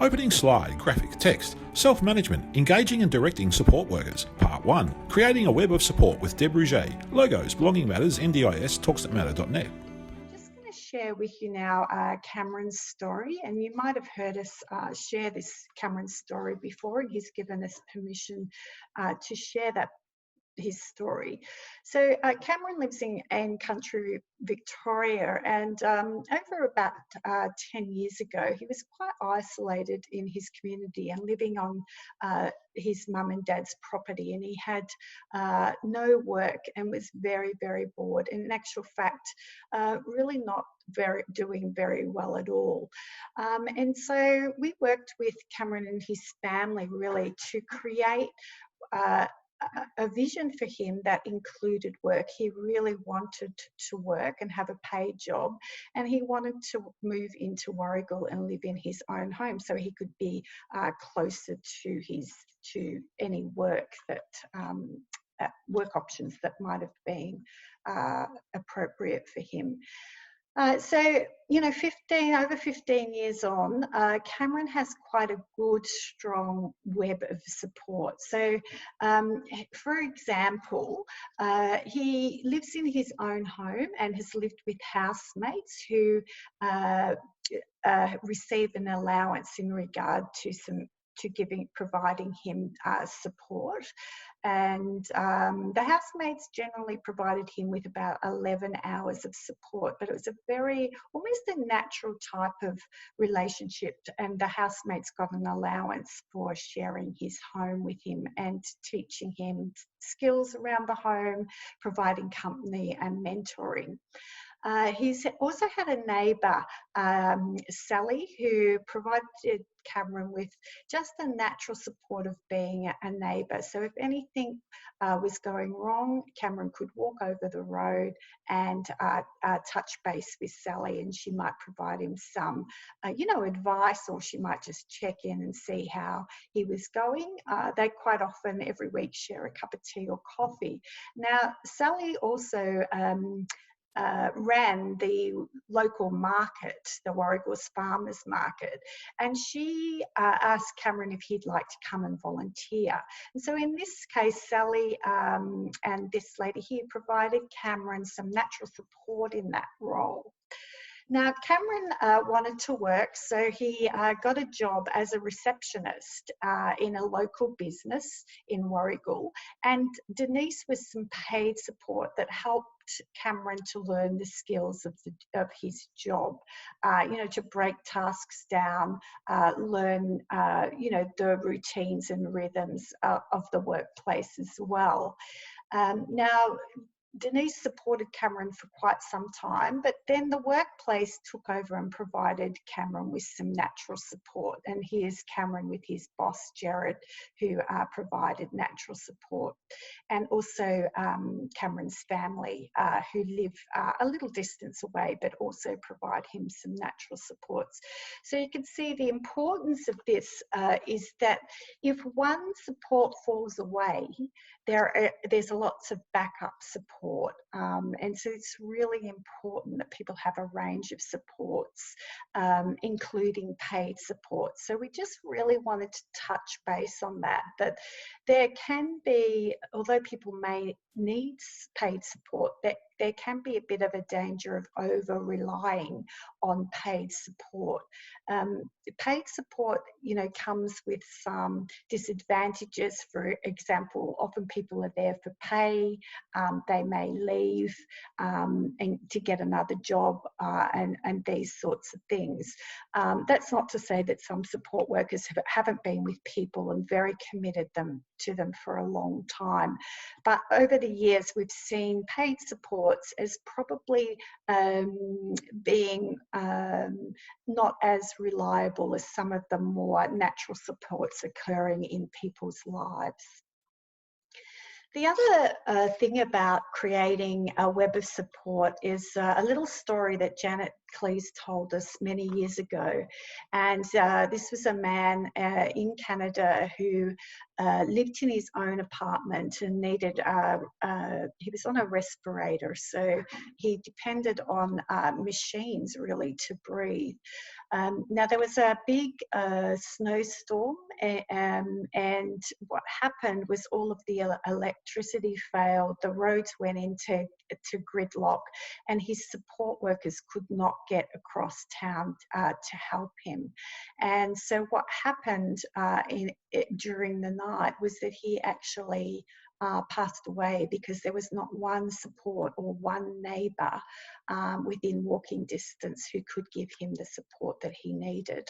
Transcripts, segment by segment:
Opening slide, graphic, text, self-management, engaging and directing support workers. Part 1. Creating a web of support with Deb Rouget. Logos, Belonging Matters, NDIS, talksthatmatter.net. Just going to share with you now Cameron's story, and you might have heard us share this Cameron's story before, and he's given us permission to share his story. So Cameron lives in country Victoria, and over about 10 years ago, he was quite isolated in his community and living on his mum and dad's property, and he had no work and was very, very bored, and in actual fact really not doing very well at all. And so we worked with Cameron and his family really to create a vision for him that included work. He really wanted to work and have a paid job, and he wanted to move into Warragul and live in his own home so he could be closer to any work work options that might have been appropriate for him. So, you know, over 15 years on, Cameron has quite a good, strong web of support. So, for example, he lives in his own home and has lived with housemates who receive an allowance in regard to providing him support, and the housemates generally provided him with about 11 hours of support, but it was almost a natural type of relationship, and the housemates got an allowance for sharing his home with him and teaching him skills around the home, providing company and mentoring. He's also had a neighbour, Sally, who provided Cameron with just the natural support of being a neighbour. So if anything was going wrong, Cameron could walk over the road and touch base with Sally, and she might provide him some, advice, or she might just check in and see how he was going. They quite often every week share a cup of tea or coffee. Now, Sally also ran the local market, the Warragul's Farmers Market, and she asked Cameron if he'd like to come and volunteer. And so in this case, Sally and this lady here provided Cameron some natural support in that role. Now, Cameron wanted to work, so he got a job as a receptionist in a local business in Warragul, and Denise was some paid support that helped Cameron to learn the skills of his job, to break tasks down, learn, the routines and rhythms of the workplace as well. Now, Denise supported Cameron for quite some time, but then the workplace took over and provided Cameron with some natural support. And here's Cameron with his boss, Jared, who provided natural support. And also Cameron's family, who live a little distance away, but also provide him some natural supports. So you can see the importance of this is that if one support falls away, there's lots of backup support, and so it's really important that people have a range of supports, including paid support. So we just really wanted to touch base on that there can be, although people may need paid support, that there can be a bit of a danger of over-relying on paid support. Paid support, comes with some disadvantages. For example, often people are there for pay, they may leave and to get another job and these sorts of things. That's not to say that some support workers haven't been with people and very committed to them for a long time. But over the years, we've seen paid supports as probably being not as reliable as some of the more natural supports occurring in people's lives. The other thing about creating a web of support is a little story that Janet Cleese told us many years ago. And this was a man in Canada who lived in his own apartment and needed, he was on a respirator, so he depended on machines really to breathe. Now there was a big snowstorm, and what happened was all of the electricity failed, the roads went into gridlock, and his support workers could not get across town to help him. And so what happened during the night was that he actually passed away because there was not one support or one neighbour within walking distance who could give him the support that he needed.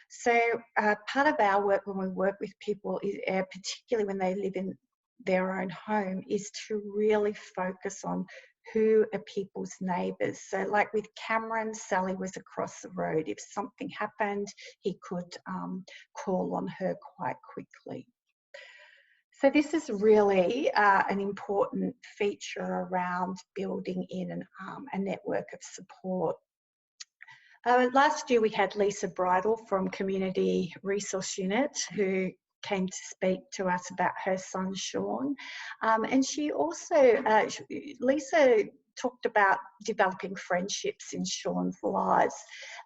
So part of our work when we work with people, particularly when they live in their own home, is to really focus on who are people's neighbours. So like with Cameron, Sally was across the road. If something happened, he could call on her quite quickly. So this is really an important feature around building in a network of support. Last year we had Lisa Bridle from Community Resource Unit who came to speak to us about her son Sean, and she also, Lisa talked about developing friendships in Sean's lives,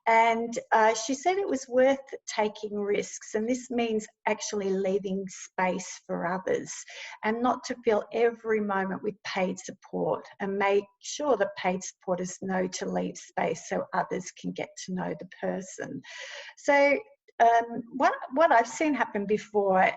and she said it was worth taking risks, and this means actually leaving space for others and not to fill every moment with paid support, and make sure that paid supporters know to leave space so others can get to know the person. So what I've seen happen before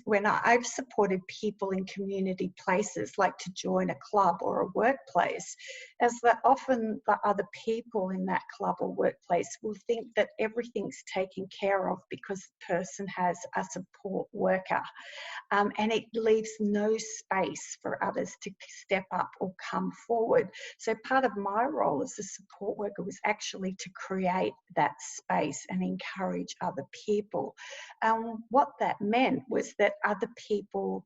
when I've supported people in community places, like to join a club or a workplace, is that often the other people in that club or workplace will think that everything's taken care of because the person has a support worker, and it leaves no space for others to step up or come forward. So part of my role as a support worker was actually to create that space and encourage other people. What that meant was that other people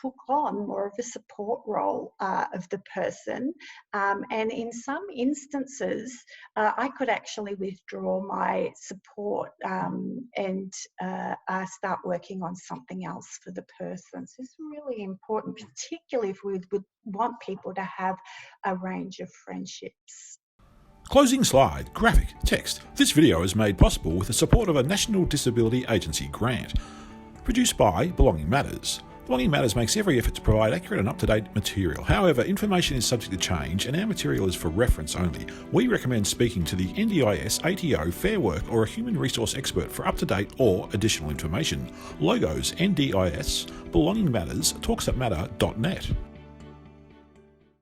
took on more of a support role of the person, and in some instances I could actually withdraw my support and start working on something else for the person. So it's really important, particularly if we would want people to have a range of friendships. Closing slide, graphic, text. This video is made possible with the support of a National Disability Agency grant. Produced by Belonging Matters. Belonging Matters makes every effort to provide accurate and up-to-date material. However, information is subject to change and our material is for reference only. We recommend speaking to the NDIS, ATO, Fair Work or a human resource expert for up-to-date or additional information. Logos, NDIS, Belonging Matters, talksatmatter.net.